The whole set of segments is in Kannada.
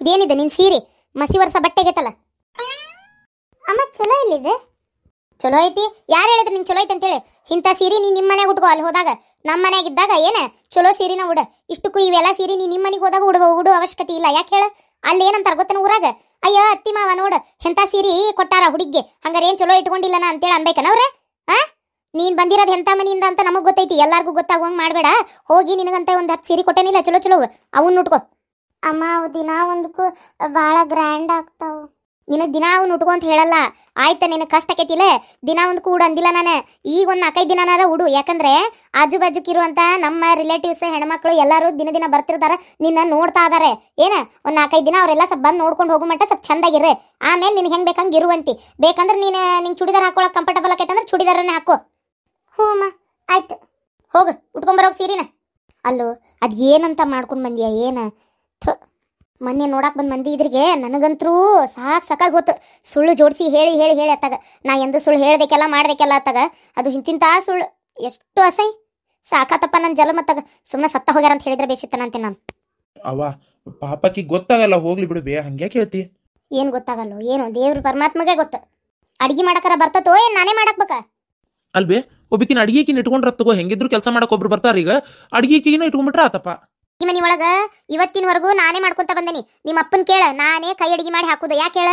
ಇದೇನಿದೆ ನಿನ್ ಸೀರೆ ಮಸಿ ವರ್ಷ ಬಟ್ಟೆಗೆತಲ್ಲ ಅಮ್ಮ ಚಲೋ ಇಲ್ಲಿದೆ ಚಲೋ ಐತಿ ಯಾರು ಹೇಳಿದ್ರು ನಿಂಗೆ ಚಲೋ ಐತಿ ಅಂತೇಳಿ ಇಂಥ ಸೀರೆ ನೀ ನಿಮ್ಮ ಮನೆಗೆ ಉಟ್ಕೋ ಅಲ್ಲಿ ಹೋದಾಗ ನಮ್ಮ ಮನೆಯಾಗ ಇದ್ದಾಗ ಏನ ಚಲೋ ಸೀರೆನ ಉಡ ಇಷ್ಟಕ್ಕೂ ಇವೆಲ್ಲ ಸೀರೆ ನೀ ನಿಮ್ಮ ಮನೆಗೆ ಹೋದಾಗ ಉಡೋ ಅವಶ್ಯಕತೆ ಇಲ್ಲ ಯಾಕೆ ಹೇಳ ಅಲ್ಲಿ ಏನಂತಾರ ಗೊತ್ತನ ಊರಾಗ ಅಯ್ಯ ಅತ್ತಿ ಮಾವ ನೋಡು ಎಂಥ ಸೀರೆ ಕೊಟ್ಟಾರ ಹುಡುಗಿಗೆ ಹಂಗಾರೆ ಏನು ಚಲೋ ಇಟ್ಕೊಂಡಿಲ್ಲನ ಅಂತೇಳಿ ಅನ್ಬೇಕನವ್ರೆ ನೀನ್ ಬಂದಿರೋದು ಎಂಥ ಮನೆಯಿಂದ ಅಂತ ನಮಗ್ ಗೊತ್ತೈತಿ ಎಲ್ಲಾರ್ಗೂ ಗೊತ್ತಾಗುವಂಗ್ ಮಾಡ್ಬೇಡ ಹೋಗಿ ನಿನಗಂತ ಒಂದ್ 10 ಸೀರೆ ಕೊಟ್ಟೇನಿಲ್ಲ ಚಲೋ ಚಲೋ ಅವನ್ ಉಟ್ಕೋ ಅಮ್ಮ ಅವು ದಿನ ಒಂದಕ್ಕೂ ಭಾಳ ಗ್ರ್ಯಾಂಡ್ ಆಗ್ತಾವ ನಿನಗೆ ದಿನ ಅವ್ನು ಉಟ್ಕೊ ಅಂತ ಹೇಳಲ್ಲ ಆಯ್ತಾ ನಿನಗೆ ಕಷ್ಟ ಆಕೈತಿಲ್ಲ ದಿನ ಒಂದಕ್ಕೂ ಉಡು ಅಂದಿಲ್ಲ ನಾನು ಈಗ ಒಂದು 4-5 ದಿನನಾರ ಉಡು ಯಾಕಂದ್ರೆ ಆಜು ಬಾಜುಕಿರುವಂತ ನಮ್ಮ ರಿಲೇಟಿವ್ಸ್ ಹೆಣ್ಮಕ್ಳು ಎಲ್ಲರೂ ದಿನ ಬರ್ತಿರ್ತಾರ ನಿನ್ನ ನೋಡ್ತಾ ಇದಾರೆ ಏನ ಒಂದು 4-5 ದಿನ ಅವರೆಲ್ಲ ಸ್ವಲ್ಪ ಬಂದು ನೋಡ್ಕೊಂಡು ಹೋಗೋ ಮಟ್ಟ ಸ್ವಲ್ಪ ಚಂದಾಗಿರ್ರೆ ಆಮೇಲೆ ನಿನ್ಗೆ ಹೆಂಗೆ ಬೇಕಂಗೆ ಇರುವಂತಿ ಬೇಕಂದ್ರೆ ನಿಂಗೆ ಚೂಡಿದಾರ್ ಹಾಕೊಳಕ್ ಕಂಫರ್ಟಬಲ್ ಆಕೈತಂದ್ರೆ ಚೂಡಿದಾರನ್ನೇ ಹಾಕೋ ಹ್ಞೂ ಅಮ್ಮ ಆಯ್ತು ಹೋಗು ಉಟ್ಕೊಂಬರೋಗಿ ಸೀರಿನ ಅಲ್ಲೋ ಅದು ಏನಂತ ಮಾಡ್ಕೊಂಡು ಬಂದ್ಯಾ ಏನ ಮೊನ್ನೆ ನೋಡಕ್ ಬಂದ್ ಮಂದಿ ಇದ್ರಿಗೆ ನನಗಂತರೂ ಸಾಕಾಗಿ ಗೊತ್ತು ಸುಳ್ಳು ಜೋಡಿಸಿ ಹೇಳಿ ಅತ್ತಾಗ ನಾ ಎಂದು ಸುಳ್ಳು ಹೇಳ್ಬೇಕೆಲ್ಲ ಮಾಡ್ಬೇಕೆಲ್ಲ ಅತ್ತಾಗ ಅದು ಹಿಂತಿಂತ ಸುಳ್ಳು ಎಷ್ಟು ಅಸಹ್ಯ ಸಾಕಾತಪ್ಪ ನನ್ನ ಜಲ ಮತ್ತಾಗ ಸುಮ್ಮನೆ ಸತ್ತ ಹೋಗ್ಯಾರ ಅಂತ ಹೇಳಿದ್ರೆ ಬೇಸಿತ್ತನಂತೆ ನಾನು ಅವ ಪಾಪಕ್ಕೆ ಗೊತ್ತಾಗಲ್ಲ ಹೋಗ್ಲಿ ಬಿಡು ಬೇ ಹಂಗೆ ಕೇಳ್ತಿ ಏನ್ ಗೊತ್ತಾಗಲ್ಲ ಏನು ದೇವ್ರ ಪರಮಾತ್ಮಗೆ ಗೊತ್ತು ಅಡ್ಗೆ ಮಾಡಕರ ಬರ್ತತೋ ಏನ್ ನಾನೇ ಮಾಡಕ್ಬೇಕ ಅಲ್ಬೇ ಒಬ್ಬಕಿನ ಅಡ್ಗಿಕಿನ ಇಟ್ಕೊಂಡ್ರ ತಗೋ ಹೆಂಗಿದ್ರು ಕೆಲಸ ಮಾಡಕ್ ಒಬ್ರು ಬರ್ತಾರ ಈಗ ಅಡ್ಗಿಕಿನ ಇಟ್ಕೊಂಡ್ಬಿಟ್ರ ಆತಪ್ಪ ಈ ಮನಿ ಒಳಗ ಇವತ್ತಿನವರೆಗೂ ನಾನೇ ಮಾಡ್ಕೊಂತ ಬಂದೇನಿ ನಿಮ್ಮ ಅಪ್ಪನ್ ಕೇಳ ನಾನೇ ಕೈ ಅಡಿಗೆ ಮಾಡಿ ಹಾಕುದು ಯಾಕೆ ಹೇಳ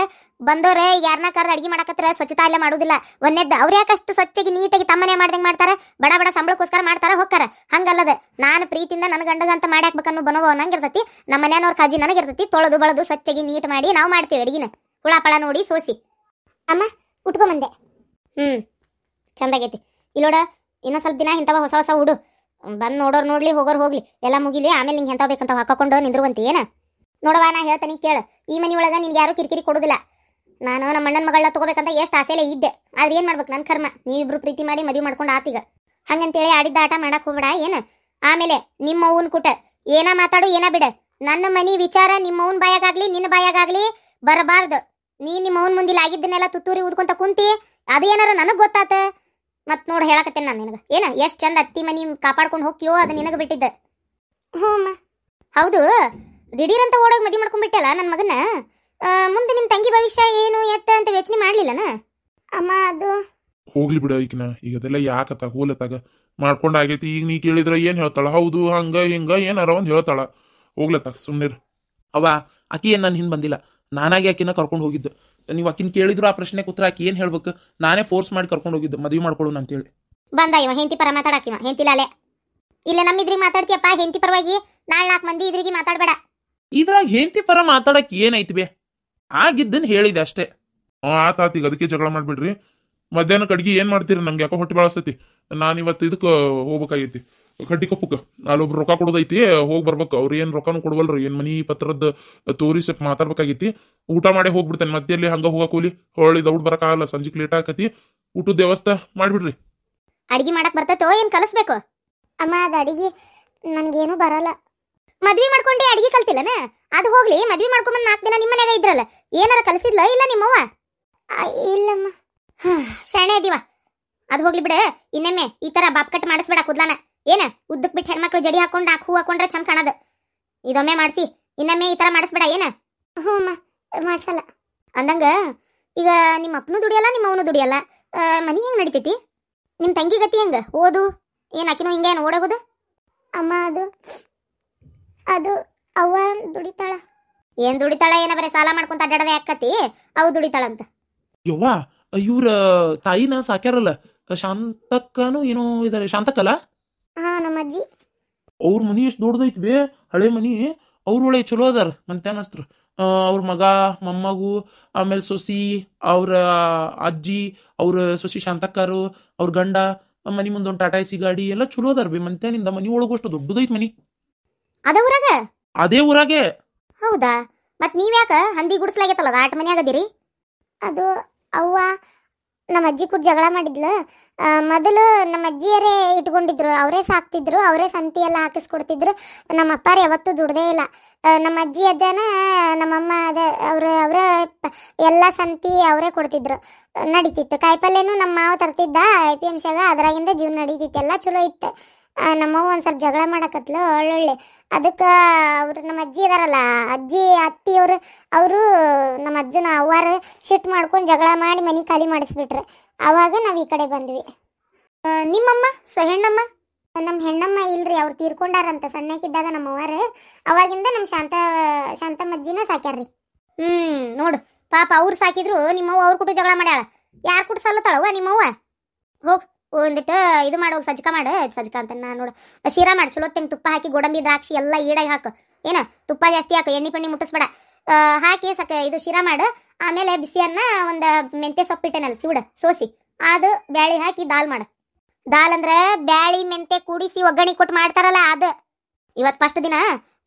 ಬಂದವ್ರೆ ಯಾರನ್ನ ಕರ್ದು ಅಡಿಗೆ ಮಾಡಕತ್ರ ಸ್ವಚ್ಛತಾ ಎಲ್ಲ ಮಾಡುದಿಲ್ಲ ಒಂದೇದ್ದು ಅವ್ರು ಯಾಕಷ್ಟು ಸ್ವಚ್ಛಗೆ ನೀಟಾಗಿ ತಮ್ಮನೆ ಮಾಡ್ದಂಗೆ ಮಾಡ್ತಾರ ಬಡ ಸಂಬಳಕ್ಕೋಸ್ಕರ ಮಾಡ್ತಾರ ಹೋಗ್ತಾರ ಹಂಗಲ್ಲದ ನಾನು ಪ್ರೀತಿಯಿಂದ ನನ್ನ ಗಂಡಗಂತ ಮಾಡಿ ಹಾಕ್ಬೇಕನ್ನೋ ಬನವ ನಂಗಿರ್ತತಿ ನಮ್ಮ ಮನೆಯವ್ರ ಕಾಜಿ ನನಗಿರ್ತತಿ ತೊಳೆದು ಬಳದು ಸ್ವಚ್ಛಗೆ ನೀಟ್ ಮಾಡಿ ನಾವು ಮಾಡ್ತೀವಿ ಅಡಿಗೆನ ಹುಳಾಪಳ ನೋಡಿ ಸೋಸಿ ಅಮ್ಮ ಉಟ್ಕೊಂಬಂದೆ ಚಂದಾಗೈತಿ ಇಲ್ಲೋಡ ಇನ್ನೊಂದು ಸ್ವಲ್ಪ ದಿನ ಇಂಥವ ಹೊಸ ಹುಡು ಬಂದು ನೋಡೋರು ನೋಡ್ಲಿ ಹೋಗೋರು ಹೋಗ್ಲಿ ಎಲ್ಲ ಮುಗಿಲಿ ಆಮೇಲೆ ನಿಂಗೆ ಎಂತ ಬೇಕಂತ ಹಾಕೊಂಡು ನಿಂದ್ರುವಂತಿ ಏನ ನೋಡವಾ ನಾ ಹೇಳ್ತಾನೆ ಕೇಳ ಈ ಮನೆ ಒಳಗೆ ನಿನ್ಗೆ ಯಾರು ಕಿರಿಕಿರಿ ಕೊಡೋದಿಲ್ಲ ನಾನು ನಮ್ಮ ಅಣ್ಣನ ಮಗಳನ್ನ ತಗೋಬೇಕಂತ ಎಷ್ಟು ಆಸೆಲೇ ಇದ್ದೆ ಆದ್ರೆ ಏನು ಮಾಡ್ಬೇಕು ನನ್ನ ಕರ್ಮ ನೀವಿಬ್ರು ಪ್ರೀತಿ ಮಾಡಿ ಮದುವೆ ಮಾಡ್ಕೊಂಡು ಆತೀಗ ಹಂಗಂತೇಳಿ ಆಡಿದ್ದ ಆಟ ಮಾಡಕ್ ಹೋಗ್ಬೇಡ ಏನು ಆಮೇಲೆ ನಿಮ್ಮ ಅವ್ವನ ಕುಟ ಏನ ಮಾತಾಡು ಏನ ಬಿಡ ನನ್ನ ಮನಿ ವಿಚಾರ ನಿಮ್ಮ ಅವ್ವನ ಬಾಯಾಗಾಗ್ಲಿ ನಿನ್ನ ಬಾಯಾಗಾಗ್ಲಿ ಬರಬಾರ್ದು ನಿಮ್ಮ ಅವ್ವನ ಮುಂದಿಲ್ಲ ಆಗಿದ್ದನ್ನೆಲ್ಲ ತುತ್ತೂರಿ ಊದ್ಕೊಂತ ಕುಂತಿ ಅದು ಏನಾರ ನನಗೆ ಗೊತ್ತಾತ ಮತ್ ನೋಡ ಹೇಳಕತ್ತೇನೆ ನಾನು ನಿನಗೆ ಏನ ಎಷ್ಟು ಚಂದ ಅತ್ತಿ ಮನಿ ಕಾಪಾಡ್ಕೊಂಡು ಹೋಗ್ತೀಯೋ ಅದು ನಿನಗೆ ಬಿಟ್ಟಿದ್ದೆ ಹೌದು ದಿಢೀರಂತ ಓಡೋಗಿ ಮದುವೆ ಮಾಡ್ಕೊಂಡ್ಬಿಟ್ಟಲ್ಲ ನನ್ನ ಮಗನ ಮುಂದೆ ನಿಮ್ಮ ತಂಗಿ ಭವಿಷ್ಯ ಏನು ಎತ್ತ ಅಂತ ಯೋಚನೆ ಮಾಡ್ಲಿಲ್ಲನ ಅಮ್ಮ ಅದು ಹೋಗ್ಲಿ ಬಿಡ ಈಗಿನ ಈಗ ಅದೆಲ್ಲ ಯಾಕತ್ತ ಹೋಲತ್ತಾಗ ಮಾಡ್ಕೊಂಡ್ ಆಗೈತಿ ಈಗ ನೀ ಕೇಳಿದ್ರ ಏನ್ ಹೇಳ್ತಾಳ ಹೌದು ಹಂಗ ಹಿಂಗ ಏನಾರ ಒಂದ್ ಹೇಳ್ತಾಳ ಹೋಗ್ಲತ್ತಾಗ ಸುಮ್ನಿರ್ ಅವ ಆಕಿ ಏನ್ ನನ್ನ ಹಿಂದ್ ಬಂದಿಲ್ಲ ನಾನಾಗಿ ಆಕಿನ ಕರ್ಕೊಂಡು ಹೋಗಿದ್ದು ನೀವು ಆಕಿನ ಕೇಳಿದ್ರು ಆ ಪ್ರಶ್ನೆ ಕೂತ್ರ ಆಕಿ ಏನ್ ಹೇಳ್ಬೇಕು ನಾನೇ ಫೋರ್ಸ್ ಮಾಡಿ ಕರ್ಕೊಂಡು ಹೋಗಿದ್ದು ಮದುವೆ ಮಾಡ್ಕೊಳ್ಳೋಣ ಅಂತೇಳಿ ಬಂದ ಇವ ಹೆಂತಿ ಪರ ಮಾತಾಡಾಕಿವ ಹೆಂತಿಲಾಲೆ ಇಲ್ಲ ನಮ್ಮಿದ್ರಿಗೆ ಮಾತಾಡ್ತೀಯಪ್ಪ ಹೆಂತಿ ಪರವಾಗಿ 4 ಮಂದಿ ಇದ್ರಿಗೆ ಮಾತಾಡ್ಬೇಡ ಇದ್ರಾಗ ಹೆಂತಿ ಪರ ಮಾತಾಡಕ್ ಏನೈತಿ ಬೇ ಆಗಿದ್ದನ್ ಹೇಳಿದೆ ಅಷ್ಟೇ ಆತಾತ ಈಗ ಅದಕ್ಕೆ ಜಗಳ ಮಾಡ್ಬಿಡ್ರಿ ಮಧ್ಯಾಹ್ನ ಕಡ್ಗಿ ಏನ್ ಮಾಡ್ತೀರಿ ನಂಗೆ ಯಾಕೋ ಹೊಟ್ಟೆ ಬೆಳಸ್ತೈತಿ ನಾನ್ ಇವತ್ತು ಇದಕ್ಕೆ ಹೋಗ್ಬೇಕಾಗೈತಿ ಕಡ್ಡಿ ಕಪ್ಪಕ್ಕೆ ಅಲ್ಲೊಬ್ರು ರೊಕ್ಕ ಕೊಡೋದೈತಿ ಹೋಗಿ ಬರ್ಬೇಕು ಅವ್ರು ಏನ್ ರೊಕ್ಕನು ಕೊಡ್ವಲ್ರಿ ಏನ್ ಮನಿ ಪತ್ರದ ತೋರಿ ಸ್ವಲ್ಪ ಮಾತಾಡ್ಬೇಕಾಗೈತಿ ಊಟ ಮಾಡಿ ಹೋಗ್ಬಿಡ್ತೇನೆ ಮಧ್ಯದಲ್ಲಿ ಹಂಗ ಹೋಗಕ್ ಹೋಲಿ ಹೊಳ್ಳಿ ದೌಡ್ ಬರಕಾಗಲ್ಲ ಸಂಜಿಕ್ ಲೇಟ್ ಆಕತಿ ಊಟದ ವ್ಯವಸ್ಥೆ ಮಾಡ್ಬಿಡ್ರಿ ಅಡಿಗೆ ಮಾಡಕ್ ಬರ್ತೈತೋ ಏನ್ ಕಲಿಸ್ಬೇಕು ಅಮ್ಮ ಅದ ಅಡಿಗೆ ನನ್ಗೇನು ಬರಲ್ಲ ಮದ್ವಿ ಮಾಡ್ಕೊಂಡೆ ಅಡಿಗೆ ಕಲ್ತಿಲ್ಲನ ಅದು ಹೋಗ್ಲಿ ಮದ್ವಿ ಮಾಡ್ಕೊಂಬಂದ್ 4 ದಿನ ನಿಮ್ಮ ಮನ್ಯಾಗ ಇದ್ರಲ್ಲ ಏನಾರ ಕಲಿಸಿದ್ಲ ಇಲ್ಲ ನಿಮ್ಮವ್ವ ಇಲ್ಲಮ್ಮ ಶಾಣೆ ಅದೀವ ಅದು ಹೋಗ್ಲಿ ಬಿಡ ಇನ್ನೊಮ್ಮೆ ಈ ತರ ಬಾಪ್ ಕಟ್ ಮಾಡಿಸ್ಬೇಡ ಕೂದ್ಲಾನ ಏನ ಉದ್ದಕ್ ಬಿಟ್ಟು ಹೆಣ್ಮಕ್ಳು ಜಡಿ ಹಾಕೊಂಡ್ ಹೂ ಹಾಕೊಂಡ್ರೆ ಚಂದ ಕಾಣದು ಇದೊಮ್ಮೆ ಮಾಡಿಸಿ ಇನ್ನೊಮ್ಮೆ ಈ ತರ ಮಾಡಿಸ್ಬೇಡ ಏನ ಹ್ಞೂ ಮಾಡ್ಸಲ್ಲ ಅಂದಂಗ ಈಗ ನಿಮ್ಮ ಅಪ್ಪನೂ ದುಡಿಯಲ್ಲ ನಿಮ್ಮ ಅವನು ದುಡಿಯಲ್ಲ ಮನಿ ಹೆಂಗ್ ನಡಿತೈತಿ ನಿಮ್ಮ ತಂಗಿ ಗತಿ ಹೆಂಗ ಓದು ಏನ್ ಆಕಿನೂ ಹಿಂಗೇನು ಓಡೋಗೋದು ಅಮ್ಮ ಅದು ಅವ್ವ ದುಡಿತಾಳ ಏನ್ ದುಡಿತಾಳ ಏನ ಬರೀ ಸಾಲ ಮಾಡ್ಕೊಂತ ಅಡ್ಡಾಡದೆ ಯಾಕತಿ ಅವು ದುಡಿತಾಳಂತ ಯವ್ವ ಇವ್ರ ತಾಯಿನ ಸಾಕ್ಯಾರಲ್ಲ ಶಾಂತಕ್ಕನು ಏನೋ ಇದಾರೆ ಶಾಂತಕ್ಕಲ್ಲ ನಮ್ಮ ಅಜ್ಜಿ ಅವ್ರ ಮನಿ ಎಷ್ಟು ದೊಡ್ಡದೈತಿ ಬೇ ಹಳೆ ಮನಿ ಅವ್ರ ಒಳ್ಳೆ ಚಲೋ ಅದಾರ ಮಂತ್ಯಾನಸ್ತ್ರ ಅವ್ರ ಮಗ ಮೊಮ್ಮಗು ಆಮೇಲೆ ಸೊಸಿ ಅವ್ರ ಅಜ್ಜಿ ಅವ್ರ ಸೊಸಿ ಶಾಂತಕ್ಕರು ಅವ್ರ ಗಂಡ ಮನಿ ಮುಂದೊಂದು ಟಾಟಾ ಎಸಿ ಗಾಡಿ ಎಲ್ಲ ಚಲೋ ಅದಾರ ಬೇ ಮಂತ್ಯಾನಿಂದ ಮನಿ ಒಳಗೂ ಅಷ್ಟು ದೊಡ್ಡದೈತಿ ಮನಿ ಅದೇ ಊರಾಗೆ ಹೌದಾ ಮತ್ ನೀವ್ಯಾಕ ಹಂದಿ ಗುಡಿಸ್ಲಾಗೈತಲ್ಲ ಆಟ ಮನ್ಯಾಗದಿರಿ ಅದು ಅವ್ವ ನಮ್ಮ ಅಜ್ಜಿ ಕೂಡ ಜಗಳ ಮಾಡಿದ್ಲು ಮೊದಲು ನಮ್ಮ ಅಜ್ಜಿಯರೇ ಇಟ್ಕೊಂಡಿದ್ರು ಅವರೇ ಸಾಕ್ತಿದ್ರು ಅವರೇ ಸಂತಿ ಎಲ್ಲ ಹಾಕಿಸ್ಕೊಡ್ತಿದ್ರು ನಮ್ಮ ಅಪ್ಪಾರು ಯಾವತ್ತೂ ದುಡ್ದೇ ಇಲ್ಲ ನಮ್ಮ ಅಜ್ಜಿ ಅಜ್ಜನ ನಮ್ಮಮ್ಮ ಅವರ ಎಲ್ಲ ಸಂತಿ ಅವರೇ ಕೊಡ್ತಿದ್ರು ನಡೀತಿತ್ತು ಕಾಯಿಪಲ್ಯನೂ ನಮ್ಮ ಮಾವ ತರ್ತಿದ್ದ APMCಗ ಅದ್ರಾಗಿಂದ ಜೀವನ ನಡೀತಿತ್ತು ಎಲ್ಲ ಚಲೋ ಇತ್ತು ನಮ್ಮವ್ವ ಒಂದು ಸ್ವಲ್ಪ ಜಗಳ ಮಾಡಕತ್ಲು ಒಳ್ಳೊಳ್ಳೆ. ಅದಕ್ಕೆ ಅವ್ರು ನಮ್ಮ ಅಜ್ಜಿ ಇದಾರಲ್ಲ, ಅಜ್ಜಿ ಅತ್ತಿಯವರು, ಅವರು ನಮ್ಮ ಅಜ್ಜನ ಅವ್ವಾರ ಶಿಟ್ ಮಾಡ್ಕೊಂಡು ಜಗಳ ಮಾಡಿ ಮನೆ ಖಾಲಿ ಮಾಡಿಸ್ಬಿಟ್ರೆ. ಆವಾಗ ನಾವು ಈ ಕಡೆ ಬಂದ್ವಿ. ನಿಮ್ಮಮ್ಮ ಹೆಣ್ಣಮ್ಮ? ನಮ್ಮ ಹೆಣ್ಣಮ್ಮ ಇಲ್ರಿ, ಅವ್ರು ತೀರ್ಕೊಂಡಾರಂತ ಸಣ್ಣಕ್ಕಿದ್ದಾಗ ನಮ್ಮ ಅವ್ವಾರು. ಅವಾಗಿಂದ ನಮ್ಮ ಶಾಂತಮ್ಮಜ್ಜಿನ ಸಾಕ್ಯಾರ್ರಿ. ನೋಡು ಪಾಪ ಅವ್ರು ಸಾಕಿದ್ರು, ನಿಮ್ಮವ್ವ ಅವ್ರ ಕುಟು ಜಗಳ ಮಾಡ್ಯಾಳ. ಯಾರು ಕುಟು ಸಲ್ಲತಾಳವ್ವ ನಿಮ್ಮವ್ವ? ಹೋಗ್ ಒಂದಿಟ್ಟು ಇದು ಮಾಡೋಗಿ ಸಜ್ಕ ಮಾಡು. ಸಜ್ಕ ಅಂತ ನಾನು ನೋಡು, ಶೀರಾ ಮಾಡಿ ಚಲೋ ತೆಂಗೆ ತುಪ್ಪ ಹಾಕಿ ಗೋಡಂಬಿ ದ್ರಾಕ್ಷಿ ಎಲ್ಲ ಈಡಾಗಿ ಹಾಕು. ಏನ ತುಪ್ಪ ಜಾಸ್ತಿ ಹಾಕು, ಎಣ್ಣೆ ಪಣ್ಣಿ ಮುಟ್ಟಿಸ್ಬೇಡ. ಹಾಕಿ ಇದು ಶೀರಾ ಮಾಡು. ಆಮೇಲೆ ಬಿಸಿಯನ್ನ ಒಂದು ಮೆಂತೆ ಸೊಪ್ಪಿಟ್ಟೆನಲ್ಲ ಚೂಡ ಸೋಸಿ, ಅದು ಬ್ಯಾಳಿ ಹಾಕಿ ದಾಲ್ ಮಾಡು. ದಾಲ್ ಅಂದ್ರೆ ಬ್ಯಾಳಿ ಮೆಂತೆ ಕೂಡಿಸಿ ಒಗ್ಗರಣೆ ಕೊಟ್ಟು ಮಾಡ್ತಾರಲ್ಲ ಅದು. ಇವತ್ತು ಫಸ್ಟ್ ದಿನ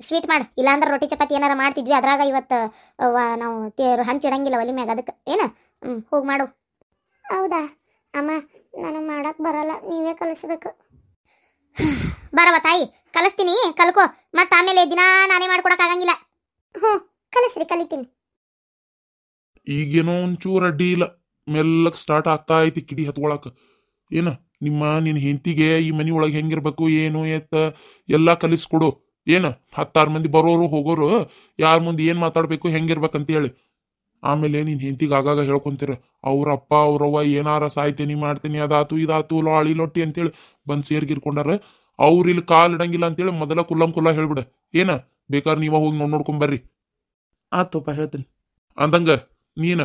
ಸ್ವೀಟ್ ಮಾಡು, ಇಲ್ಲಾಂದ್ರೆ ರೊಟ್ಟಿ ಚಪಾತಿ ಏನಾರ ಮಾಡ್ತಿದ್ವಿ. ಅದ್ರಾಗ ಇವತ್ತು ನಾವು ಹಂಚಿಡಂಗಿಲ್ಲ ಒಲಿ ಮ್ಯಾಗ, ಅದಕ್ಕೆ ಏನ ಹೋಗಿ ಮಾಡು. ಹೌದಾ ಅಮ್ಮ, ನನಗೆ ಮಾಡಕ್ಕೆ ಬರಲ್ಲ, ನೀವೇ ಕಲಿಸ್ಬೇಕು. ಬರವ ತಾಯಿ, ಕಲಿಸ್ತೀನಿ, ಕಲ್ಕೋ. ಮತ್ತು ಆಮೇಲೆ ದಿನ ನಾನೇ ಮಾಡ್ಕೊಡಕ್ಕಾಗಂಗಿಲ್ಲ. ಕಲಿಸ್ರಿ, ಕಲಿತೀನಿ. ಈಗೇನೋ ಒಂಚೂರು ಅಡ್ಡಿ ಇಲ್ಲ, ಮೆಲ್ಲಕ್ಕೆ ಸ್ಟಾರ್ಟ್ ಆಗ್ತಾ ಐತಿ ಕಿಡಿ ಹತ್ಕೊಳಕ. ಏನ ನಿನ್ನ ಹೆಂಡತಿಗೆ ಈ ಮನಿ ಒಳಗೆ ಹೆಂಗಿರ್ಬೇಕು ಏನು ಎತ್ತ ಎಲ್ಲ ಕಲಿಸ್ಕೊಡು. ಏನ 10 ಮಂದಿ ಬರೋರು ಹೋಗೋರು ಯಾರ ಮುಂದೆ ಏನು ಮಾತಾಡ್ಬೇಕು ಹೆಂಗಿರ್ಬೇಕಂತ ಹೇಳಿ. ಆಮೇಲೆ ನಿನ್ನ ಹೆಂಡತಿಗೆ ಆಗಾಗ ಹೇಳ್ಕೊಂತೀರ, ಅವ್ರ ಅಪ್ಪ ಅವ್ರವ್ವ ಏನಾರ ಸಾಯ್ತೇನಿ ಮಾಡ್ತೇನಿ ಅದಾತು ಇದಾತು ಲಾಳಿ ಲೊಟ್ಟಿ ಅಂತೇಳಿ ಬಂದು ಸೇರ್ಗಿರ್ಕೊಂಡಾರ. ಅವ್ರು ಇಲ್ಲಿ ಕಾಲು ಇಡಂಗಿಲ್ಲ ಅಂತೇಳಿ ಮೊದಲ ಕುಲ್ಲ ಹೇಳ್ಬಿಡ. ಏನ ಬೇಕಾದ್ರೆ ನೀವ ಹೋಗಿ ನೋಡ್ಕೊಂಬರ್ರಿ. ಆತೋಪ ಹೇಳ್ತೀನಿ ಅಂದಂಗ ನೀನ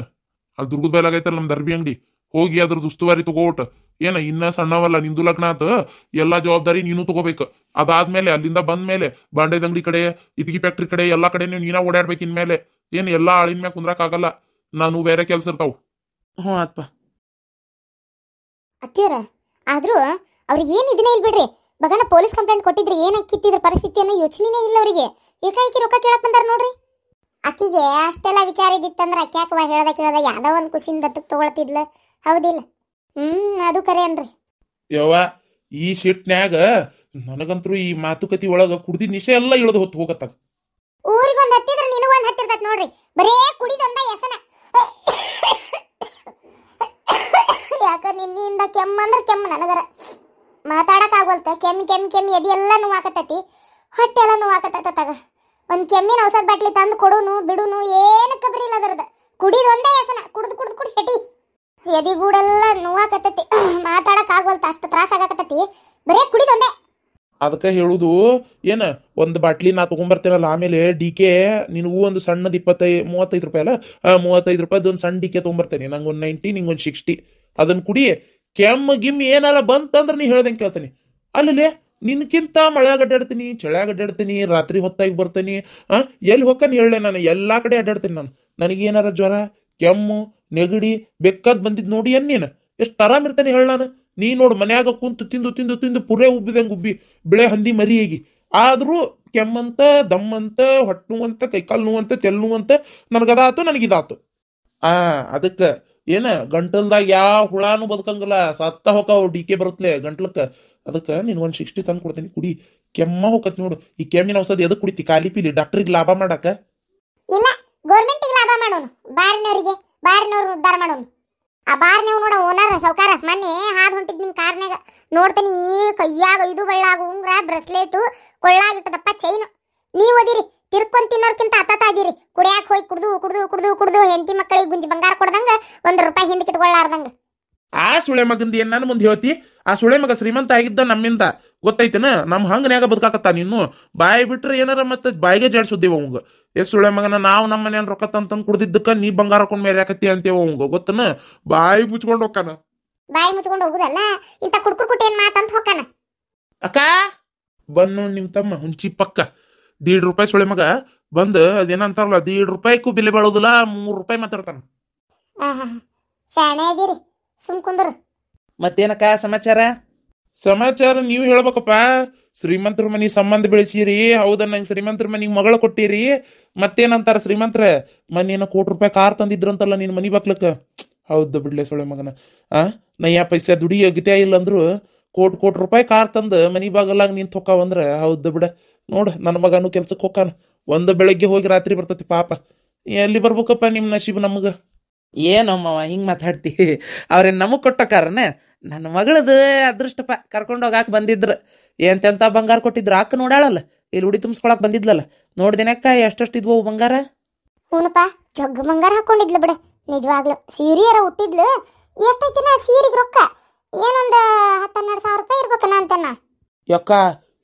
ಅಲ್ಲಿ ದುರ್ಗದ ಬಯಲಾಗೈತಲ್ಲ ನಮ್ಮ ದರ್ಬಿ ಅಂಗಡಿ, ಹೋಗಿ ಅದ್ರದ್ದು ಉಸ್ತುವಾರಿ ತಗೋಟ. ಏನ ಇನ್ನ ಸಣ್ಣವಲ್ಲ, ನಿಂದು ಲಗ್ನ ಆತ, ಎಲ್ಲಾ ಜವಾಬ್ದಾರಿ ನೀನು ತಗೋಬೇಕು. ಅದಾದ್ಮೇಲೆ ಅಲ್ಲಿಂದ ಬಂದ್ಮೇಲೆ ಬಾಂಡೆದ ಅಂಗಡಿ ಕಡೆ, ಇಟ್ಗಿ ಫ್ಯಾಕ್ಟ್ರಿ ಕಡೆ ಎಲ್ಲಾ ಕಡೆ ನೀನ ಓಡಾಡ್ಬೇಕು. ಇನ್ಮೇಲೆ ಏನ್ ಎಲ್ಲಾ ಆಳಿನ ಮ್ಯಾಗ ಕುಂದ್ರಾಕ್ ಆಗಲ್ಲ, ನಾನು ಬೇರೆ ಕೆಲ್ಸ ಇರ್ತಾವ. ಆತ್ಪ ಅತ್ತಿಯರ. ಆದ್ರೂ ಅವ್ರಿಗೆ ಏನು ಇದನ್ನೇ ಇಲ್ಲ ಬಿಡ್ರಿ. ಬಗನ ಪೊಲೀಸ್ ಕಂಪ್ಲೇಂಟ್ ಕೊಟ್ಟಿದ್ರಿ ಏನ್ ಅಕ್ಕಿತ್ತಿದ್ರ ಪರಿಸ್ಥಿತಿ ಅನ್ನೋ ಯೋಚನೆನೇ ಇಲ್ಲ ಅವರಿಗೆ. ಏಕಾಏಕಿ ರೊಕ್ಕ ಕೇಳಕ್ ಬಂದಾರ ನೋಡ್ರಿ. ಅಕ್ಕಿಗೆ ಅಷ್ಟೆಲ್ಲ ವಿಚಾರ ಇದ್ದಿತ್ತಂದ್ರ ಅಕ್ಕಿ ಯಾಕವ ಹೇಳ್ದ ಯಾವ್ದೋ ಒಂದು ಖುಷಿಯಿಂದ ದತ್ತಕ್ ತಗೊಳ್ತಿದ್ಲ, ಹೌದಿಲ್ಲ? ಅದು ಕರೆ ಅನ್ರಿ. ಯವ್ವ, ಈ ಶಿಟ್ನ್ಯಾಗ ನನಗಂತರೂ ಈ ಮಾತುಕತೆ ಒಳಗ ಕುಡ್ದಿದ್ ನಿಶೆ ಎಲ್ಲ ಇಳಿದು ಹೊತ್ತು ಹೋಗತ್ತಾಗ. ಊರಿಗೊಂದು ಹತ್ತಿದ್ರ ನಿನಗೂ ಒಂದು ಹತ್ತಿರ್ತೈತ್ ನೋಡ್ರಿ. ಬರೇ ಕುಡಿದೊಂದ ಎಸನ. ಯಾಕ ನಿನ್ನಿಂದ ಕೆಮ್ಮಂದ್ರ ಕೆಮ್ಮ ನನಗರ ಮಾತಾಡಕ್ ಆಗೋಲ್ತ. ಕೆಮ್ಮಿ ಎದಿ ಎಲ್ಲ ನೋವಾಕತ್ತೈತಿ, ಹೊಟ್ಟೆ ಎಲ್ಲ ನೋವಾಕತ್ತೈತಾಗ. ಒಂದ್ ಕೆಮ್ಮಿನ ಔಷಧ ಬಾಟ್ಲಿ ತಂದು ಕೊಡುನು ಬಿಡುನು ಏನಕ್ಕ ಬರಿಲ್ಲ ಅದರದ. ಕುಡಿದೊಂದೇ ಎಸನ, ಕುಡ್ದು ಶೆಟಿ ಎದಿಗೂಡೆಲ್ಲ ನೋವಾಕತ್ತೈತಿ. ಮಾತಾಡಕ್ ಆಗೋಲ್ತ, ಅಷ್ಟು ತ್ರಾಸ ಆಗಾಕತ್ತೈತಿ. ಬರೇ ಕುಡಿದೊಂದೇ. ಅದಕ್ಕೆ ಹೇಳುದು ಏನ, ಒಂದು ಬಾಟ್ಲಿ ನಾ ತಗೊಂಬರ್ತೇನಲ್ಲ, ಆಮೇಲೆ ಡಿಕೆ ನಿನಗೂ ಒಂದು ಸಣ್ಣದ 35 ರೂಪಾಯಿ ಅಲ್ಲ, 35 ರೂಪಾಯಿದು ಒಂದು ಸಣ್ಣ ಡಿಕೆ ತೊಗೊಂಬರ್ತೇನೆ. ನಂಗೆ ಒಂದು 90, ನಿಂಗೊಂದು 60. ಅದನ್ನ ಕುಡಿ. ಕೆಮ್ಮ ಗಿಮ್ ಏನಾರ ಬಂತಂದ್ರೆ ನೀ ಹೇಳ್ದಂಗೆ ಕೇಳ್ತೀನಿ. ಅಲ್ಲೇ ನಿನ್ಕಿಂತ ಮಳೆಯಾಗ ಅಡ್ಡಾಡ್ತೀನಿ, ಚಳಿಯಾಗ ಅಡ್ಡಾಡ್ತೀನಿ, ರಾತ್ರಿ ಹೊತ್ತಾಗಿ ಬರ್ತೀನಿ. ಎಲ್ಲಿ ಹೊಕ್ಕನ್ ಹೇಳಲೆ, ನಾನು ಎಲ್ಲಾ ಕಡೆ ಅಡ್ಡಾಡ್ತೀನಿ. ನನಗೇನಾರ ಜ್ವರ ಕೆಮ್ಮು ನೆಗಡಿ ಬೆಕ್ಕದ್ ಬಂದಿದ್ ನೋಡಿ ನೀನು ಎಷ್ಟು ಆರಾಮ್ ಇರ್ತಾನೆ ಹೇಳ. ನಾನು ನೀ ನೋಡು ಮನ್ಯಾಗ ಕುಂತು ತಿಂದು ಪುರೇ ಉಬ್ಬಿದಂಗೆ ಉಬ್ಬಿ ಬಿಳೆ ಹಂದಿ ಮರಿಯಾಗಿ. ಆದ್ರೂ ಕೆಮ್ಮಂತ ದಮ್ಮಂತ ಹೊಟ್ಟೆ ನೋವಂತ ಕೈಕಾಲು ನೋವಂತ ತೆಲ್ ನೋವಂತ ನನಗದಾತು ನನಗಿದಾತು. ಅದಕ್ಕೆ ಏನ ಗಂಟಲ್ದಾಗ ಯಾವ ಹುಳಾನು ಬದುಕಂಗಿಲ್ಲ, ಸತ್ತ ಹೊಕ್ಕವು ಡಿಕೆ ಬರುತ್ತಲೆ ಗಂಟ್ಲಕ್ಕ. ಅದಕ್ಕೆ ನೀನು ಒಂದು 60 ತಂದು ಕೊಡ್ತೀನಿ, ಕುಡಿ. ಕೆಮ್ಮ ಹೋಗತ್ ನೋಡು. ಈ ಕೆಮ್ಮಿನ ಔಷಧ ಎದಕ್ ಕುಡಿತಿ? ಖಾಲಿ ಪೀಲಿ ಡಾಕ್ಟ್ರಿಗೆ ಲಾಭ ಮಾಡಾಕ ಇಲ್ಲ, ಗೌರ್ಮೆಂಟಿಗೆ ಲಾಭ ಮಾಡೋನು, ಬಾರಿನವ್ರಿಗೆ ಉದ್ಧಾರ ಮಾಡೋನು. ಆ ಬಾರ್ನೇವ್ ನೋಡ ಓನರ್ ಸೌಕಾರ ಮೊನ್ನೆ ಹಾದ್ ಹೊಂಟಿದ್ ನಿನ್ ಕಾರ್ನ್ಯಾಗ ನೋಡ್ತೀನಿ. ಕೈಯಾಗ 5 ಬಳ್ಳಾಗ ಉಂಗ್ರ, ಬ್ರೆಸ್ಲೇಟು, ಕೊಳ್ಳಾಗಿಟ್ಟದಪ್ಪ ಚೈನು. ನೀವು ಓದಿರಿ ತಿರ್ಕೊಂಡ್ ತಿನ್ನೋರ್ಕಿಂತ ಅತ್ತ ಅದೀರಿ. ಕುಡಿಯಾಕ ಹೋಗಿ ಕುಡ್ದು ಹೆಂಡತಿ ಮಕ್ಕಳಿಗೆ ಗುಂಜಿ ಬಂಗಾರ ಕೊಡ್ದಂಗ ₹1 ಹಿಂದಕ್ಕೆ ಇಟ್ಕೊಳ್ಳಾರ್ದಂಗ. ಆ ಸುಳೆ ಮಗಂದ ಏನ್ ನಾನು ಮುಂದೆ ಹೇಳ್ತಿ? ಆ ಸುಳೆ ಮಗ ಶ್ರೀಮಂತ ಆಗಿದ್ದ ನಮ್ಮಿಂದ, ಗೊತ್ತೈತನ? ನಮ್ ಹಂಗನ್ಯಾಗ ಬದುಕಾಕತ್ತ. ನೀನು ಬಾಯಿ ಬಿಟ್ರೆ ಏನಾರ ಮತ್ತೆ ಬಾಯಿಗೆ ಜಾಡ್ಸುದ್ದೇವ ಅವಂಗ. ಎಸ್ ಸುಳೆ ಮಗನ, ನಾವು ನಮ್ಮ ಮನೇನ ರೊಕ್ಕ ತಂತಂದ್ ಕುಡ್ದಿದ್ದಕ್ಕ ನೀ ಬಂಗಾರ ಹಾಕೊಂಡ್ ಮೇಲೆ ಯಾಕತ್ತಿ ಅಂತೇವ ಅವಂಗ, ಗೊತ್ತನ? ಬಾಯಿ ಮುಚ್ಕೊಂಡು ಹೋಗ್ತಾನ. ಬಾಯಿ ಮುಚ್ಕೊಂಡು ಹೋಗುದಲ್ಲ, ಇಂತ ಕುಟ್ಕುಟ್ ಏನ್ ಮಾತಂತ ಹೋಗ್ತಾನ. ಅಕ್ಕ ಬಂದ್ ನಿಮ್ ತಮ್ಮ ಹುಂಚಿ ಪಕ್ಕ ₹1.5 ಸುಳೆ ಮಗ ಬಂದ್ ಅದೇನಂತಾರಲ್ಲ, ₹1.5 ಬೆಲೆ ಬಾಳೋದಿಲ್ಲ, ₹3 ಮಾತಾಡ್ತಾನ. ಶಾಣೆ ಅದೀರಿ, ಸುಮ್ ಕುಂದ್ರು. ಮತ್ತೇನಕ್ಕ ಸಮಾಚಾರ ನೀವು ಹೇಳ್ಬೇಕಪ್ಪ. ಶ್ರೀಮಂತರ ಮನಿ ಸಂಬಂಧ ಬೆಳೆಸಿರಿ, ಹೌದ? ನಂಗೆ ಶ್ರೀಮಂತರ ಮನಿಗೆ ಮಗಳ ಕೊಟ್ಟಿರಿ. ಮತ್ತೇನಂತಾರ ಶ್ರೀಮಂತರ ಮನೇನ ₹1 ಕಾರ್ ತಂದಿದ್ರಂತಲ್ಲ ನಿನ್ ಮನಿ ಬಾಕ್ಲಕ್ಕ. ಹೌದು ಬಿಡ್ಲೆ ಸೊಳೆ ಮಗನ. ನಯ್ಯ ಪೈಸೆ ದುಡಿ ಯೋಗ್ಯತೆ ಇಲ್ಲ ಅಂದ್ರು ₹1 ಕಾರ್ ತಂದು ಮನಿ ಬಾಗಲಾಗ ನೀನ್ ತೊಕ್ಕಾವಂದ್ರ ಹೌದು ಬಿಡ. ನೋಡು ನನ್ನ ಮಗನು ಕೆಲ್ಸಕ್ಕೆ ಹೋಗ್ಕಾನ. ಒಂದು ಬೆಳಗ್ಗೆ ಹೋಗಿ ರಾತ್ರಿ ಬರ್ತತಿ ಪಾಪ. ಎಲ್ಲಿ ಬರ್ಬೇಕಪ್ಪ ನಿಮ್ ನಶೀಬ್ ನಮ್ಗ. ಏನಮ್ಮವ ಹಿಂಗೆ ಮಾತಾಡ್ತಿ ಅವ್ರೇನು ನಮಗೆ ಕೊಟ್ಟ ಕಾರಣ ನನ್ನ ಮಗಳದು ಅದೃಷ್ಟಪ್ಪ ಕರ್ಕೊಂಡು ಹೋಗಾಕ ಬಂದಿದ್ರು ಎಂತೆಂಥ ಬಂಗಾರ ಕೊಟ್ಟಿದ್ರು ಅಕ್ಕ ನೋಡಾಳಲ್ಲ ಇಲ್ಲಿ ಉಡಿ ತುಂಬಿಸ್ಕೊಳಕ್ ಬಂದಿದ್ಲಲ್ಲ ನೋಡ್ದಿನಕ್ಕ ಎಷ್ಟೆಷ್ಟು ಇದ್ವು ಅವು ಬಂಗಾರ. ಹೂನಪ್ಪ ಜಗ್ಗ ಬಂಗಾರ ಹಾಕೊಂಡಿದ್ಲು ಬಿಡ ನಿಜವಾಗ್ಲು ಸೀರಿಯರ ಹುಟ್ಟಿದ್ಲು. ಎಷ್ಟೈತಿನ ಸೀರೆಗೆ ರೊಕ್ಕ ಏನೊಂದು 10-12 ಸಾವಿರ ರೂಪಾಯಿ ಇರ್ಬೇಕನ ಅಂತನ. ಯಾಕ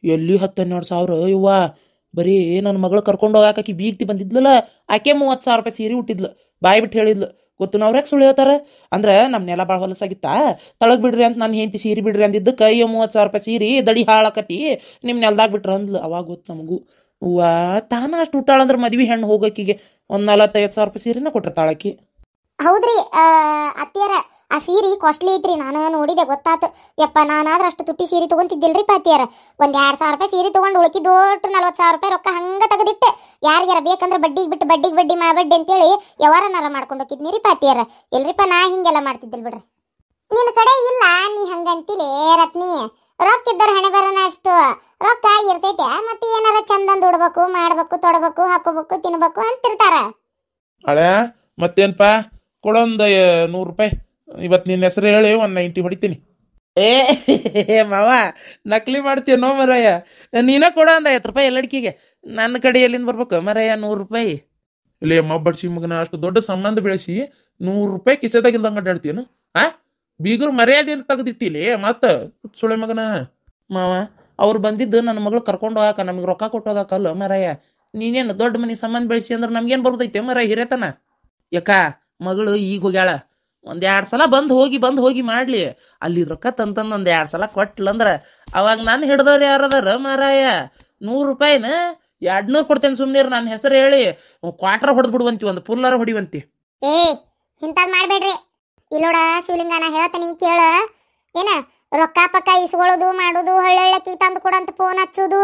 ಎಲ್ಲಿ 10-12 ಸಾವಿರ ಇವ್ವ ಬರೀ ನನ್ನ ಮಗಳು ಕರ್ಕೊಂಡು ಹೋಗಾಕ ಆಕಿ ಬೀಗ್ತಿ ಬಂದಿದ್ಲಲ್ಲ ಆಕೆ 30,000 ರೂಪಾಯಿ ಸೀರೆ ಹುಟ್ಟಿದ್ಲು. ಬಾಯಿ ಬಿಟ್ಟು ಹೇಳಿದ್ಲು ಗೊತ್ತು ನಾವ್ರ್ಯಾಕೆ ಸುಳ್ಳು ಹೇಳ್ತಾರ ಅಂದ್ರೆ ನಮ್ನೆಲ್ಲ ಭಾಳ ಹೊಲಸಾಗಿತ್ತಾ ತಳಗ್ ಬಿಡ್ರಿ ಅಂತ ನಾನು ಹೆಂಡತಿ ಸೀರೆ ಬಿಡ್ರಿ ಅಂದಿದ್ದಕ್ಕೆ ಅಯ್ಯೋ 30,000 ರೂಪಾಯಿ ಸೀರೆ ದಡಿ ಹಾಳಾಕತಿ ನಿಮ್ಮ ನೆಲ್ದಾಗ ಬಿಟ್ರ ಅಂದ್ಲು. ಅವಾಗ ಗೊತ್ತು ನಮಗೂ ಹೂವ ತಾನ ಅಷ್ಟು ಹುಟ್ಟಾಳಂದ್ರೆ ಮದ್ವೆ ಹೆಣ್ಣು ಹೋಗಕ್ಕಿಗೆ ಒಂದು 45,000 ರೂಪಾಯಿ ಸೀರೆನ ಕೊಟ್ಟಿರ್ತಾಳಕಿ. ಹೌದ್ರಿ ಅತ್ತಿಯರ ಆ ಸೀರೆ ಕಾಸ್ಟ್ಲಿ ಐತ್ರಿ. ನಾನು ನೋಡಿದೆ ಗೊತ್ತಾತು. ಯಪ್ಪ ನಾನಾದ್ರೆ ಅಷ್ಟು ತುಟ್ಟಿ ಸೀರೆ ತಗೊಂತಿದ್ದಿಲ್ರಿ ಅತ್ತಿಯರ. ಒಂದು 2,000 ರೂಪಾಯಿ ಸೀರೆ ತಗೊಂಡು ಉಳ್ಕಿದೋಟು 40,000 ರೂಪಾಯಿ ರೊಕ್ಕ ಹಂಗ ತೆಗೆದಿಟ್ಟೆ ಯಾರಿಗಾರ ಬೇಕಂದ್ರೆ ಬಡ್ಡಿಗೆ ಬಿಟ್ಟು ಬಡ್ಡಿಗೆ ಬಡ್ಡಿ ಬಡ್ಡಿ ಅಂತೇಳಿ ವ್ಯವಹಾರನಾರ ಮಾಡ್ಕೊಂಡು ಹೋಗಿದ್ನಿರಿ ಪಾತಿಯರ. ಎಲ್ರಿಪ್ಪ ನಾ ಹಿಂಗೆಲ್ಲ ಮಾಡ್ತಿದ್ದಿಲ್ ಬಿಡ್ರಿ. ನಿನ್ನ ಕಡೆ ಇಲ್ಲ ನೀ ಹಂಗಂತಿಲೇ ರತ್ನಿ. ರೊಕ್ಕ ಇದ್ದವ್ರ ಹಣೆ ಬರೋಣ ಅಷ್ಟು ರೊಕ್ಕ ಇರ್ತೈತೆ ಮತ್ತೆ ಏನಾರ ಚಂದಂದ್ ಉಡ್ಬೇಕು ಮಾಡ್ಬೇಕು ತೊಡಬೇಕು ಹಾಕೋಬೇಕು ತಿನ್ಬೇಕು ಅಂತಿರ್ತಾರ. ಹಳೆ ಮತ್ತೇನ್ಪ ಕೊಡೊಂದು 100 ರೂಪಾಯಿ ಇವತ್ತು ನಿನ್ನ ಹೆಸರು ಹೇಳಿ 190 ಹೊಡಿತೀನಿ. ಏ ಮಾವ ನಕಲಿ ಮಾಡ್ತೀನೋ ಮರಯ್ಯ ನೀನ ಕೊಡ ಒಂದು 50 ರೂಪಾಯಿ ಎಲ್ಲಡಿಕೆಗೆ. ನನ್ನ ಕಡೆ ಎಲ್ಲಿಂದ ಬರ್ಬೇಕು ಮರಯ್ಯ 100 ರೂಪಾಯಿ. ಇಲ್ಲಿ ಅಮ್ಮ ಬಡ್ಸಿ ಮಗನ ಅಷ್ಟು ದೊಡ್ಡ ಸಂಬಂಧ ಬೆಳೆಸಿ 100 ರೂಪಾಯಿ ಕಿಸೆದಾಗಿಲ್ದಂಗ ಅಡ್ಡಾಡ್ತೀಯನು ಬೀಗರು ಮರ್ಯಾದೆ ತೆಗೆದಿಟ್ಟಿಲಿ ಮತ್ತ ಸುಳೆ ಮಗನ. ಮಾವ ಅವ್ರು ಬಂದಿದ್ದು ನನ್ನ ಮಗಳು ಕರ್ಕೊಂಡು ಹೋಗಾಕ ನಮಗೆ ರೊಕ್ಕ ಕೊಟ್ಟು ಹೋಗಾಕಲ್ಲ ಮರಯ್ಯ. ನೀನೇನು ದೊಡ್ಡ ಮನೆ ಸಂಬಂಧ ಬೆಳೆಸಿ ಅಂದ್ರೆ ನಮ್ಗೇನು ಬರ್ತೈತೆ ಮರ ಹಿರೇತನ. ಯಾಕ ಮಗಳು ಈಗ ಹೋಗ್ಯಾಳ 1-2 ಸಲ ಬಂದು ಹೋಗಿ ಮಾಡ್ಲಿ ಅಲ್ಲಿ ರೊಕ್ಕ ತಂತಂದು 1-2 ಸಲ ಕೊಟ್ಲಂದ್ರ ಅವಾಗ ನಾನು ಹಿಡ್ದವ್ರು ಯಾರದಾರ ಮಾರಾಯ 100 ರೂಪಾಯಿನ 200 ಕೊಡ್ತೇನೆ ಸುಮ್ನೀರ್. ನನ್ನ ಹೆಸರು ಹೇಳಿ ಕ್ವಾಟ್ರ ಹೊಡೆದ್ ಬಿಡುವಂತಿ ಒಂದು ಪುಲ್ಲರ ಹೊಡಿವಂತಿ. ಏ ಇಂಥದ್ ಮಾಡ್ಬೇಡ್ರಿ. ಇಲ್ಲೋಡ ಶಿವಲಿಂಗನ ಹೇಳ್ತಾನಿ ಕೇಳ. ಏನ ರೊಕ್ಕ ಪಕ್ಕ ಇಸ್ಕೊಳ್ಳೋದು ಮಾಡೋದು ಹೊಳ್ಳೆಳ್ಳಕ್ಕಿ ತಂದು ಕೊಡಂತ ಫೋನ್ ಹಚ್ಚೋದು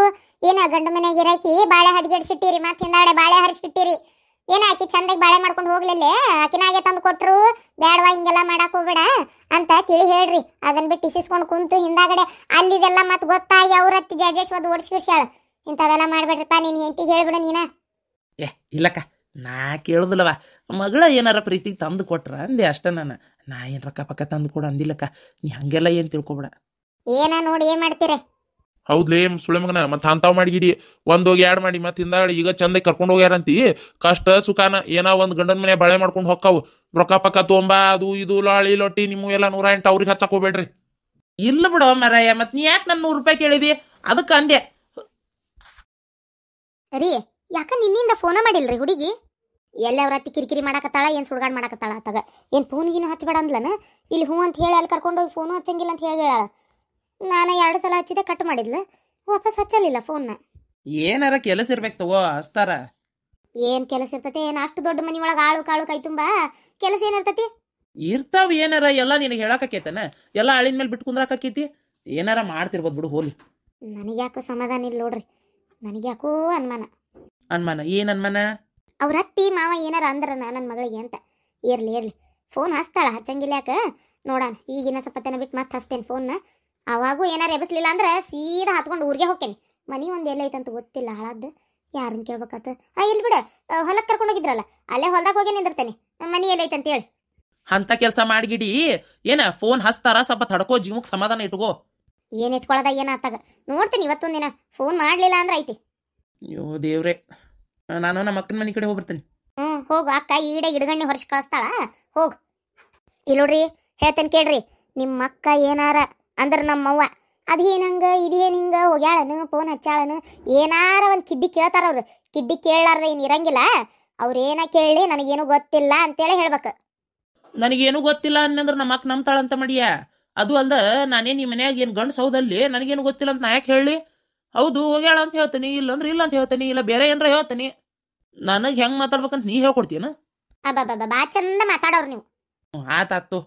ಏನ ಗಂಡ ಮನೆಗೆ ಇರಾಕಿ ಬಾಳೆ ಹದಿಗೆಡ್ಸಿಟ್ಟಿರಿ ಮತ್ತೆ ಹಿಂದಾಡೆ ಬಾಳೆ ಹರಿಸಿಟ್ಟಿರಿ. ಏನ ಆಕಿ ಚಂದಾಗಿ ಬಾಳೆ ಮಾಡ್ಕೊಂಡು ಹೋಗ್ಲಿಲ್ಲ ಆಕಿನಾಗೆ ತಂದು ಕೊಟ್ರು ಬೇಡವಾ ಹಿಂಗೆಲ್ಲ ಮಾಡಕ್ ಹೋಗ್ಬೇಡ ಅಂತ ತಿಳಿ ಹೇಳ್ರಿ. ಅದನ್ನ ಬಿಟ್ಟು ಇಸಿಸ್ಕೊಂಡು ಕುಂತು ಹಿಂದಾಗಡೆ ಅಲ್ಲಿದೆಲ್ಲ ಮತ್ತೆ ಗೊತ್ತಾಗಿ ಅವ್ರತ್ತಿ ಜಜೇಶ್ವದ್ ಓಡಿಸ್ಕಿಡ್ಸ್ಯಾಳ. ಇಂಥವೆಲ್ಲ ಮಾಡ್ಬೇಡ್ರಿಪ್ಪ. ನೀನ್ ಹೆಂಡತಿಗೆ ಹೇಳ್ಬಿಡ ನೀನ. ಏ ಇಲ್ಲಕ್ಕ ನಾ ಕೇಳುದಿಲ್ಲವ ಮಗಳ ಏನಾರ ಪ್ರೀತಿಗೆ ತಂದು ಕೊಟ್ರ ಅಂದೆ ಅಷ್ಟ. ನಾ ಏನು ರೊಕ್ಕ ಪಕ್ಕ ತಂದು ಕೊಡು ಅಂದಿಲ್ಲಕ್ಕ. ನೀ ಹಂಗೆಲ್ಲ ಏನು ತಿಳ್ಕೊಬೇಡ. ಏನ ನೋಡಿ ಏನ್ ಮಾಡ್ತೀರಿ. ಹೌದ್ಲೇ ಸುಳೆ ಮಗನ ಮತ್ತೆ ಅಂತಾವ್ ಮಾಡಿಗಿಡಿ ಹೋಗಿ 2 ಮಾಡಿ ಮತ್ತೆ ಹಿಂದಾಗಡೆ ಈಗ ಚಂದಾಗಿ ಕರ್ಕೊಂಡು ಹೋಗ್ಯಾರಂತಿ ಕಷ್ಟ ಸುಖಾನ ಏನೋ ಒಂದು ಗಂಡನ ಮನೆ ಬಾಳೆ ಮಾಡ್ಕೊಂಡು ಹೊಕ್ಕಾವು ರೊಕ್ಕ ಪಕ್ಕ ತೊಂಬ ಅದು ಇದು ಲಾಳಿ ಲೊಟ್ಟಿ ನಿಮ್ಮ ಎಲ್ಲ 108 ಅವ್ರಿಗೆ ಹಚ್ಚಕ್ ಹೋಗ್ಬೇಡ್ರಿ. ಇಲ್ಲ ಬಿಡೋ ಮರಾಯ ಮತ್ತೆ ನೀ ಯಾಕೆ ನನ್ನ 100 ರೂಪಾಯಿ ಕೇಳಿದಿ ಅದಕ್ಕೆ ಅಂದೆ. ರೀ ಯಾಕ ನಿನ್ನಿಂದ ಫೋನ ಮಾಡಿಲ್ರಿ ಹುಡುಗಿ. ಎಲ್ಲ ಅವ್ರ ಅತ್ತಿ ಕಿರಿಕಿರಿ ಮಾಡಕತ್ತಾಳ ಏನ್ ಸುಡ್ಗಾಡ್ ಮಾಡಕತ್ತಾಳ ಆತಾಗ ಏನ್ ಫೋನ್ಗಿನ ಹಚ್ಚಬೇಡ ಅಂದ್ಲನ. ಇಲ್ಲಿ ಹೂ ಅಂತ ಹೇಳಿ ಅಲ್ಲಿ ಕರ್ಕೊಂಡೋಗಿ ಫೋನು ಹಚ್ಚಂಗಿಲ್ಲ ಅಂತ ಹೇಳಿ ಹೇಳಾಳ. ನಾನು 2 ಸಲ ಹಚ್ಚಿದೆ ಕಟ್ ಮಾಡಿದ್ಲ ವಾಪಸ್ ಹಚ್ಚಲಿಲ್ಲ ಫೋನ್ನ. ಏನಾರ ಕೆಲಸ ಇರ್ಬೇಕು ತಗೋ ಹಚ್ತಾರ. ಏನ್ ಕೆಲಸ ಇರ್ತತಿ ಏನ್ ಅಷ್ಟು ದೊಡ್ಡ ಮನಿ ಒಳಗ ಆಳು ಕಾಳು ಕೈ ತುಂಬಾ ಕೆಲಸ ಏನಿರ್ತತಿ. ಇರ್ತಾವ ಏನಾರ ಎಲ್ಲ ನಿನಗೆ ಹೇಳಾಕೇತನ ಎಲ್ಲ ಆಳಿನ ಮೇಲೆ ಬಿಟ್ಟು ಕುಂದ್ರಾಕೈತಿ ಏನಾರ ಮಾಡ್ತಿರ್ಬೋದು ಬಿಡು ಹೋಲಿ. ನನಗ್ಯಾಕೋ ಸಮಾಧಾನ ಇಲ್ಲ ನೋಡ್ರಿ. ನನಗ್ಯಾಕೋ ಅನುಮಾನ. ಅನ್ಮಾನ ಏನ್ ಅನ್ಮಾನ. ಅವ್ರ ಅತ್ತಿ ಮಾವ ಏನಾರ ಅಂದ್ರ ನನ್ನ ಮಗಳಿಗೆ ಅಂತ. ಇರ್ಲಿ ಫೋನ್ ಹಚ್ತಾಳ ಹಚ್ಚಂಗಿಲ್ಲ ಯಾಕ ನೋಡೋಣ. ಈಗಿನ ಸ್ವಲ್ಪತ್ತನ ಬಿಟ್ಟು ಮತ್ತೆ ಹಚ್ತೇನೆ ಫೋನ್ನ. ಅವಾಗೂ ಏನಾರ ಎಬಸ್ಲಿಲ್ಲ ಅಂದ್ರೆ ಸೀದಾ ಹತ್ಕೊಂಡು ಊರಿಗೆ ಹೋಗ್ತೇನೆ. ಮನಿ ಒಂದು ಎಲ್ಲ ಐತಂತ ಗೊತ್ತಿಲ್ಲ ಹಾಳಾದ್ದು ಯಾರನ್ನ ಕೇಳ್ಬೇಕಾತ. ಇಲ್ಲಿ ಬಿಡ ಹೊಲಕ್ಕೆ ಕರ್ಕೊಂಡು ಹೋಗಿದ್ರಲ್ಲ ಅಲ್ಲೇ ಹೊಲ್ದಾಗ ಹೋಗಿ ನಿಂದಿರ್ತೇನೆ ಮನಿ ಎಲ್ಲ ಐತಂತ ಹೇಳಿ. ಅಂತ ಕೆಲಸ ಮಾಡಿಗಿಡಿ ಏನ ಫೋನ್ ಹಚ್ತಾರ ಸ್ವಲ್ಪ ತಡ್ಕೋ ಜೀವಕ್ಕೆ ಸಮಾಧಾನ ಇಟ್ಕೋ. ಏನ್ ಇಟ್ಕೊಳ್ಳೋದ ಏನಾತಾಗ ನೋಡ್ತೀನಿ ಇವತ್ತೊಂದಿನ ಫೋನ್ ಮಾಡ್ಲಿಲ್ಲ ಅಂದ್ರೆ ಐತಿ. ಅಯ್ಯೋ ದೇವ್ರೆ ನಾನು ನಮ್ಮ ಅಕ್ಕನ ಮನೆ ಕಡೆ ಹೋಗ್ಬರ್ತೇನೆ. ಹೋಗು ಅಕ್ಕ ಈಡೆ ಗಿಡಗಣ್ಣಿ ಹೊರಸ್ ಕಳಿಸ್ತಾಳ ಹೋಗು. ಇಲ್ಲೋಡ್ರಿ ಹೇಳ್ತೇನೆ ಕೇಳ್ರಿ. ನಿಮ್ಮ ಅಕ್ಕ ಏನಾರ ಅಂದ್ರೆ ನಮ್ಮವ್ವ ಅದೇನಂಗ ಇದೇನು ಹಿಂಗ ಹೋಗ್ಯಾಳನು ಫೋನ್ ಹಚ್ಚಾಳನು ಏನಾರ ಒಂದು ಕಿಡ್ಡಿ ಕೇಳ್ತಾರ ಅವ್ರು. ಕಿಡ್ಡಿ ಕೇಳಾರ್ದ ಏನು ಇರಂಗಿಲ್ಲ. ಅವ್ರೇನ ಕೇಳಿ ನನಗೇನು ಗೊತ್ತಿಲ್ಲ ಅಂತೇಳಿ ಹೇಳ್ಬೇಕು. ನನಗೇನು ಗೊತ್ತಿಲ್ಲ ಅನ್ನಂದ್ರೆ ನಮ್ಮ ಅಕ್ಕ ನಂಬ್ತಾಳಂತ ಮಾಡಿಯ. ಅದು ಅಲ್ದ ನಾನೇನು ಈ ಮನ್ಯಾಗ ಏನು ಗಂಡು ಸೌದಲ್ಲಿ ನನಗೇನು ಗೊತ್ತಿಲ್ಲ ಅಂತ ನಾ ಯಾಕೆ ಹೇಳಿ. ಹೌದು ಹೋಗ್ಯಾಳ ಅಂತ ಹೇಳ್ತೀನಿ ಇಲ್ಲಂದ್ರೆ ಇಲ್ಲ ಅಂತ ಹೇಳ್ತೀನಿ ಇಲ್ಲ ಬೇರೆ ಏನಾರ ಹೇಳ್ತೀನಿ. ನನಗೆ ಹೆಂಗೆ ಮಾತಾಡ್ಬೇಕಂತ ನೀ ಹೇಳ್ಕೊಡ್ತೀನ. ಬಾ ಚಂದ ಮಾತಾಡೋರು ನೀವು. ಆತಾತು